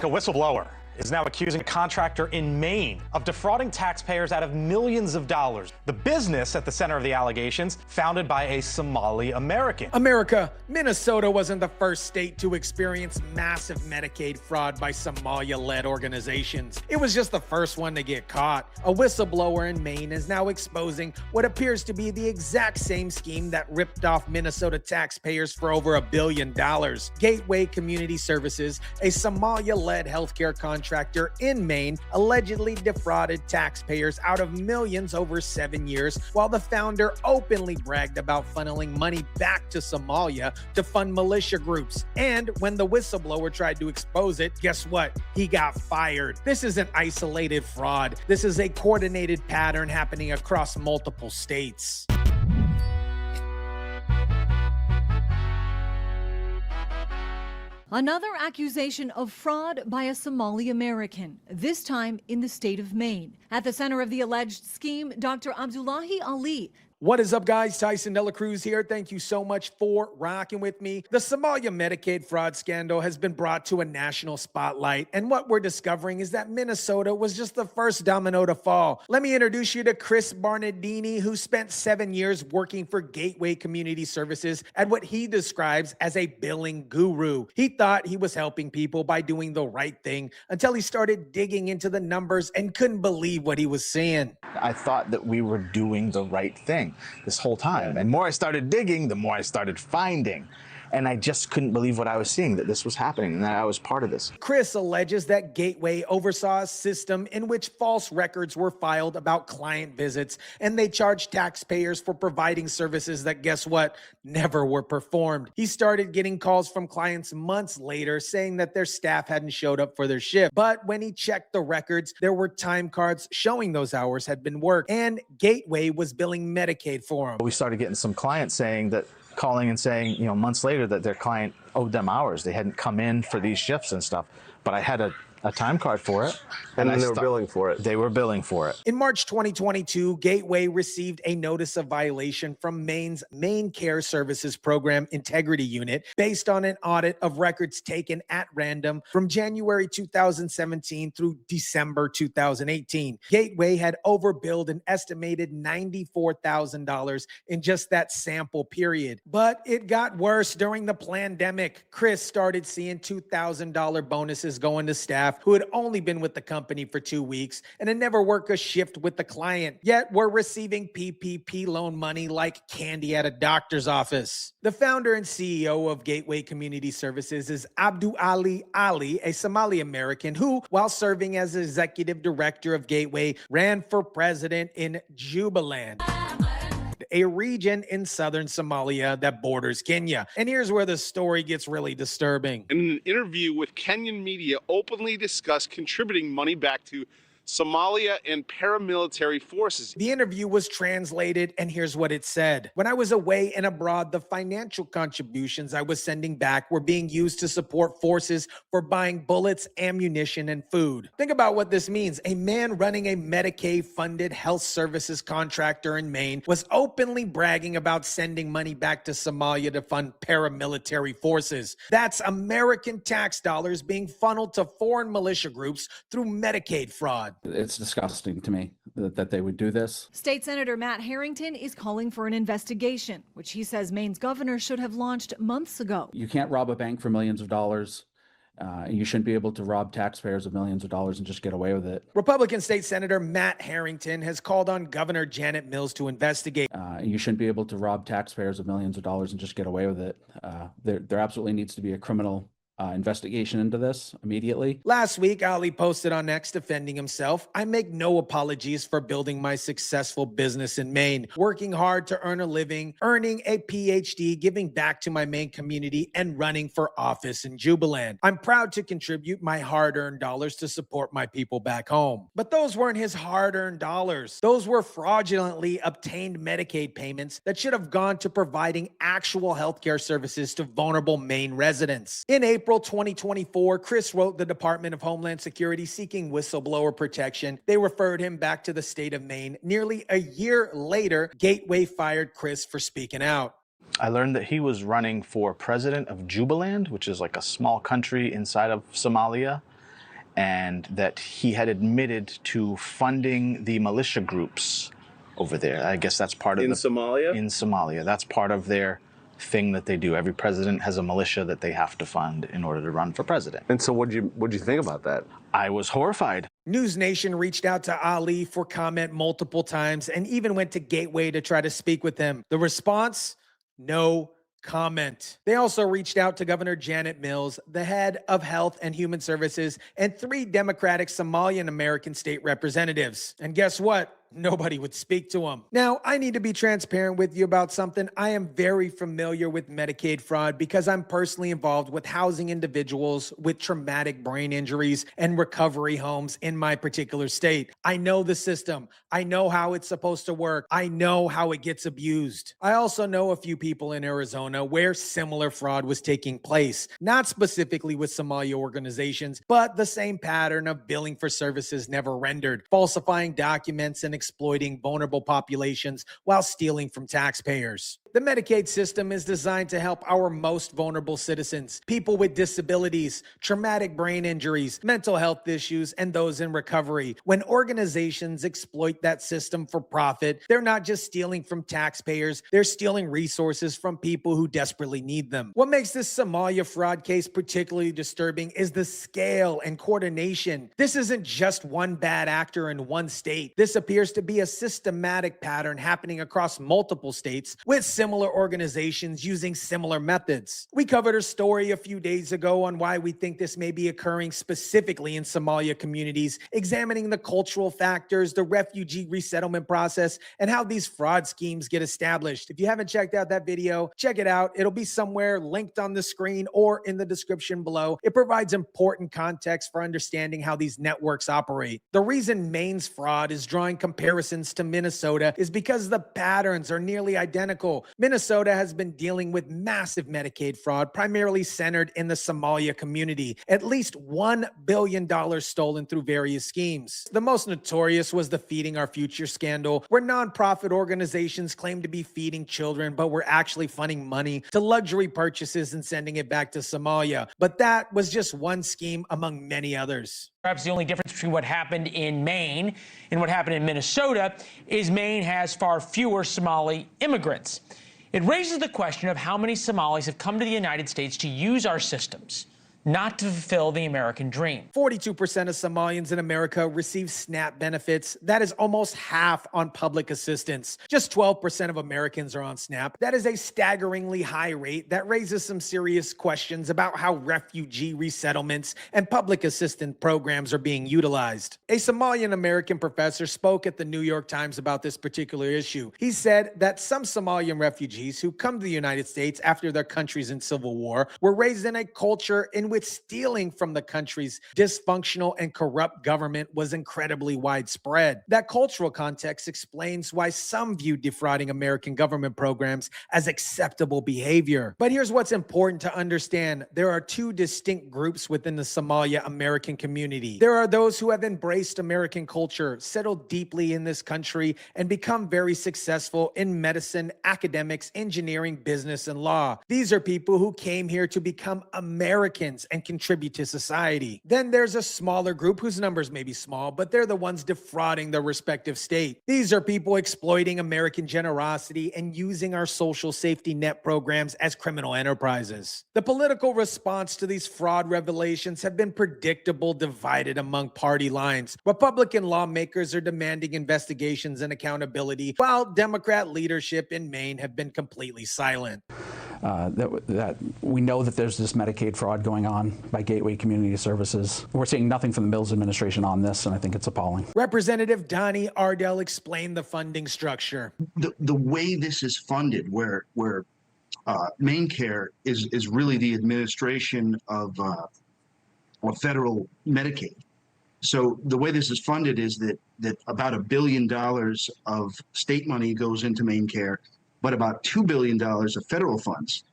A whistleblower is now accusing a contractor in Maine of defrauding taxpayers out of millions of dollars. The business at the center of the allegations, founded by a Somali American. America, Minnesota wasn't the first state to experience massive Medicaid fraud by Somalia-led organizations. It was just the first one to get caught. A whistleblower in Maine is now exposing what appears to be the exact same scheme that ripped off Minnesota taxpayers for over $1 billion. Gateway Community Services, a Somalia-led healthcare contractor in Maine, allegedly defrauded taxpayers out of millions over 7 years, while the founder openly bragged about funneling money back to Somalia to fund militia groups. And when the whistleblower tried to expose it, guess what? He got fired. This isn't isolated fraud. This is a coordinated pattern happening across multiple states. Another accusation of fraud by a Somali American, this time in the state of Maine. At the center of the alleged scheme, Dr. Abdullahi Ali. What is up, guys? Tyson DeLaCruz here. Thank you so much for rocking with me. The Somalia Medicaid fraud scandal has been brought to a national spotlight, and what we're discovering is that Minnesota was just the first domino to fall. Let me introduce you to Chris Barnardini, who spent 7 years working for Gateway Community Services at what he describes as a billing guru. He thought he was helping people by doing the right thing until he started digging into the numbers and couldn't believe what he was seeing. I thought that we were doing the right thing this whole time. And the more I started digging, the more I started finding. And I just couldn't believe what I was seeing, that this was happening and that I was part of this. Chris alleges that Gateway oversaw a system in which false records were filed about client visits, and they charged taxpayers for providing services that, guess what, never were performed. He started getting calls from clients months later saying that their staff hadn't showed up for their shift. But when he checked the records, there were time cards showing those hours had been worked, and Gateway was billing Medicaid for them. We started getting some clients calling and saying, months later that their client owed them hours. They hadn't come in for these shifts and stuff. But I had a time card for it. And then they were billing for it. They were billing for it. In March 2022, Gateway received a notice of violation from Maine's Maine Care Services Program Integrity Unit based on an audit of records taken at random from January 2017 through December 2018. Gateway had overbilled an estimated $94,000 in just that sample period. But it got worse during the pandemic. Chris started seeing $2,000 bonuses going to staff who had only been with the company for 2 weeks and had never worked a shift with the client, yet were receiving PPP loan money like candy at a doctor's office. The founder and CEO of Gateway Community Services is Abdullahi Ali, a Somali American who, while serving as executive director of Gateway, ran for president in Jubaland, a region in southern Somalia that borders Kenya. And here's where the story gets really disturbing. In an interview with Kenyan media, openly discussed contributing money back to Somalia and paramilitary forces. The interview was translated, and here's what it said. When I was away and abroad, the financial contributions I was sending back were being used to support forces for buying bullets, ammunition, and food. Think about what this means. A man running a Medicaid-funded health services contractor in Maine was openly bragging about sending money back to Somalia to fund paramilitary forces. That's American tax dollars being funneled to foreign militia groups through Medicaid fraud. It's disgusting to me that they would do this. State Senator Matt Harrington is calling for an investigation, which he says Maine's governor should have launched months ago. You can't rob a bank for millions of dollars. You shouldn't be able to rob taxpayers of millions of dollars and just get away with it. Republican State Senator Matt Harrington has called on Governor Janet Mills to investigate. You shouldn't be able to rob taxpayers of millions of dollars and just get away with it. There absolutely needs to be a criminal investigation into this immediately. Last week, Ali posted on X defending himself. I make no apologies for building my successful business in Maine, working hard to earn a living, earning a PhD, giving back to my Maine community, and running for office in Jubaland. I'm proud to contribute my hard-earned dollars to support my people back home. But those weren't his hard-earned dollars. Those were fraudulently obtained Medicaid payments that should have gone to providing actual healthcare services to vulnerable Maine residents. In April 2024, Chris wrote the Department of Homeland Security seeking whistleblower protection. They referred him back to the state of Maine. Nearly a year later, Gateway fired Chris for speaking out. I learned that he was running for president of Jubaland, which is like a small country inside of Somalia. and that he had admitted to funding the militia groups over there. I guess that's part of Somalia? In Somalia. That's part of their thing that they do. Every president has a militia that they have to fund in order to run for president. And so what'd you think about that? I was horrified. News Nation reached out to Ali for comment multiple times and even went to Gateway to try to speak with him. The response? No comment. They also reached out to Governor Janet Mills, the head of Health and Human Services, and 3 Democratic Somalian American state representatives. And guess what? Nobody would speak to him. Now, I need to be transparent with you about something. I am very familiar with Medicaid fraud because I'm personally involved with housing individuals with traumatic brain injuries and recovery homes in my particular state. I know the system. I know how it's supposed to work. I know how it gets abused. I also know a few people in Arizona where similar fraud was taking place, not specifically with Somalia organizations, but the same pattern of billing for services never rendered, falsifying documents and exploiting vulnerable populations while stealing from taxpayers. The Medicaid system is designed to help our most vulnerable citizens, people with disabilities, traumatic brain injuries, mental health issues, and those in recovery. When organizations exploit that system for profit, they're not just stealing from taxpayers, they're stealing resources from people who desperately need them. What makes this Somalia fraud case particularly disturbing is the scale and coordination. This isn't just one bad actor in one state. This appears to be a systematic pattern happening across multiple states with similar organizations using similar methods. We covered a story a few days ago on why we think this may be occurring specifically in Somalia communities, examining the cultural factors, the refugee resettlement process, and how these fraud schemes get established. If you haven't checked out that video, check it out. It'll be somewhere linked on the screen or in the description below. It provides important context for understanding how these networks operate. The reason Maine's fraud is drawing comparisons to Minnesota is because the patterns are nearly identical. Minnesota has been dealing with massive Medicaid fraud, primarily centered in the Somalia community. At least $1 billion stolen through various schemes. The most notorious was the Feeding Our Future scandal, where nonprofit organizations claimed to be feeding children, but were actually funding money to luxury purchases and sending it back to Somalia. But that was just one scheme among many others. Perhaps the only difference between what happened in Maine and what happened in Minnesota is Maine has far fewer Somali immigrants. It raises the question of how many Somalis have come to the United States to use our systems, not to fulfill the American dream. 42% of Somalians in America receive SNAP benefits. That is almost half on public assistance. Just 12% of Americans are on SNAP. That is a staggeringly high rate that raises some serious questions about how refugee resettlements and public assistance programs are being utilized. A Somalian American professor spoke at the New York Times about this particular issue. He said that some Somalian refugees who come to the United States after their countries in civil war were raised in a culture in which stealing from the country's dysfunctional and corrupt government was incredibly widespread. That cultural context explains why some view defrauding American government programs as acceptable behavior. But here's what's important to understand. There are 2 distinct groups within the Somalia American community. There are those who have embraced American culture, settled deeply in this country, and become very successful in medicine, academics, engineering, business, and law. These are people who came here to become Americans and contribute to society. Then there's a smaller group whose numbers may be small, but they're the ones defrauding their respective state. These are people exploiting American generosity and using our social safety net programs as criminal enterprises. The political response to these fraud revelations have been predictable, divided among party lines. Republican lawmakers are demanding investigations and accountability, while Democrat leadership in Maine have been completely silent. That we know that there's this Medicaid fraud going on by Gateway Community Services. We're seeing nothing from the Mills administration on this, and I think it's appalling. Representative Donnie Ardell explained the funding structure. The way this is funded, where Maine Care is really the administration of federal Medicaid. So the way this is funded is that about $1 billion of state money goes into Maine Care, but about $2 billion of federal funds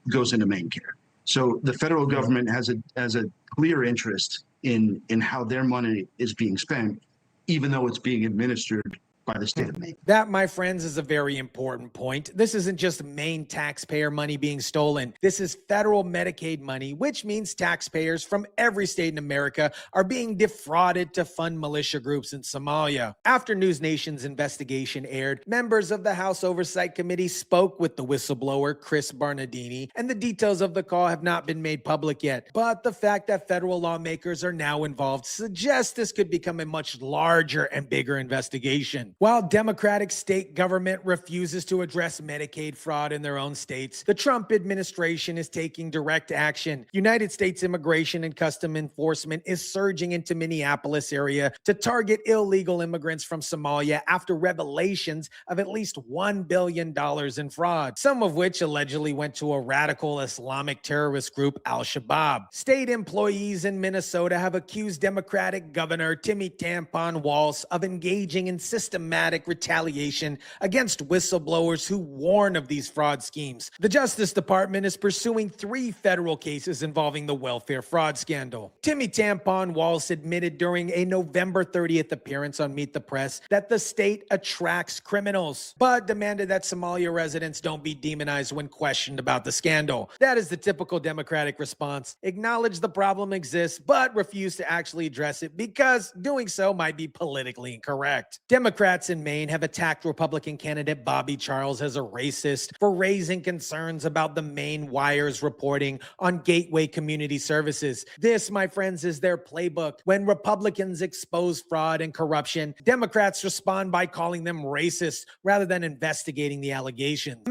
goes into Maine Care. So the federal government has a clear interest in how their money is being spent, even though it's being administered by the state of Maine. That, my friends, is a very important point. This isn't just Maine taxpayer money being stolen. This is federal Medicaid money, which means taxpayers from every state in America are being defrauded to fund militia groups in Somalia. After News Nation's investigation aired, members of the House Oversight Committee spoke with the whistleblower, Chris Barnardini, and the details of the call have not been made public yet. But the fact that federal lawmakers are now involved suggests this could become a much larger and bigger investigation. While Democratic state government refuses to address Medicaid fraud in their own states, the Trump administration is taking direct action. United States Immigration and Customs Enforcement is surging into Minneapolis area to target illegal immigrants from Somalia after revelations of at least $1 billion in fraud, some of which allegedly went to a radical Islamic terrorist group, Al-Shabaab. State employees in Minnesota have accused Democratic Governor Timmy Tampon Walz of engaging in systematic retaliation against whistleblowers who warn of these fraud schemes. The Justice Department is pursuing 3 federal cases involving the welfare fraud scandal. Timmy Tampon Walz admitted during a November 30th appearance on Meet the Press that the state attracts criminals, but demanded that Somalia residents don't be demonized when questioned about the scandal. That is the typical Democratic response: acknowledge the problem exists, but refuse to actually address it because doing so might be politically incorrect. Democrats in Maine have attacked Republican candidate Bobby Charles as a racist for raising concerns about the Maine Wire's reporting on Gateway Community Services. This, my friends, is their playbook. When Republicans expose fraud and corruption, Democrats respond by calling them racist rather than investigating the allegations.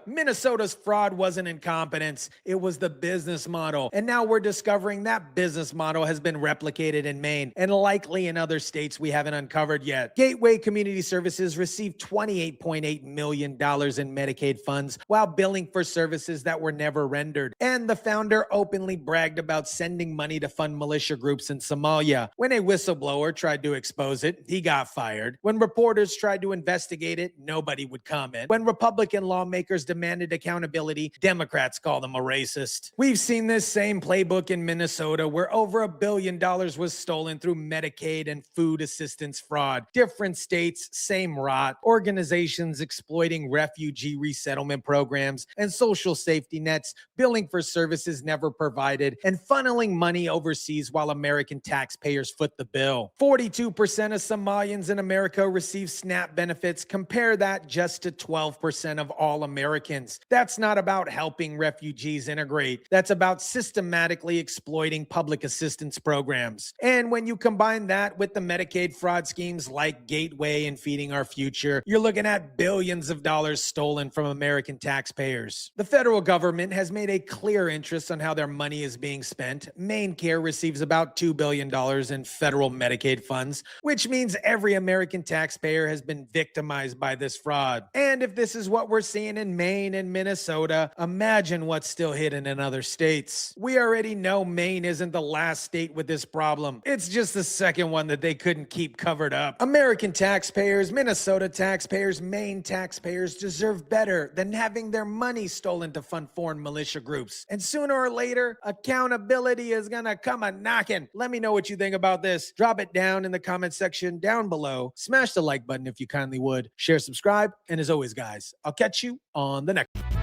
Minnesota's fraud wasn't incompetence. It was the business model. And now we're discovering that business model has been replicated in Maine and likely in other states we haven't uncovered yet. Gateway Community Services received $28.8 million in Medicaid funds while billing for services that were never rendered. And the founder openly bragged about sending money to fund militia groups in Somalia. When a whistleblower tried to expose it, he got fired. When reporters tried to investigate it, nobody would comment. When Republican lawmakers demanded accountability, Democrats called them a racist. We've seen this same playbook in Minnesota, where over $1 billion was stolen through Medicaid and food assistance fraud. Different states, same rot. Organizations exploiting refugee resettlement programs and social safety nets, billing for services never provided, and funneling money overseas while American taxpayers foot the bill. 42% of Somalians in America receive SNAP benefits. Compare that just to 12% of all Americans. That's not about helping refugees integrate. That's about systematically exploiting public assistance programs. And when you combine that with the Medicaid fraud schemes like Gateway and Feeding Our Future, you're looking at billions of dollars stolen from American taxpayers. The federal government has made a clear interest on how their money is being spent. Maine Care receives about $2 billion in federal Medicaid funds, which means every American taxpayer has been victimized by this fraud. And if this is what we're seeing in Maine and Minnesota, imagine what's still hidden in other states. We already know Maine isn't the last state with this problem. It's just the second one that they couldn't keep covered up. American taxpayers, Minnesota taxpayers, Maine taxpayers deserve better than having their money stolen to fund foreign militia groups. And sooner or later, accountability is gonna come a-knocking. Let me know what you think about this. Drop it down in the comment section down below. Smash the like button if you kindly would. Share, subscribe, and as always, guys, I'll catch you on the next one.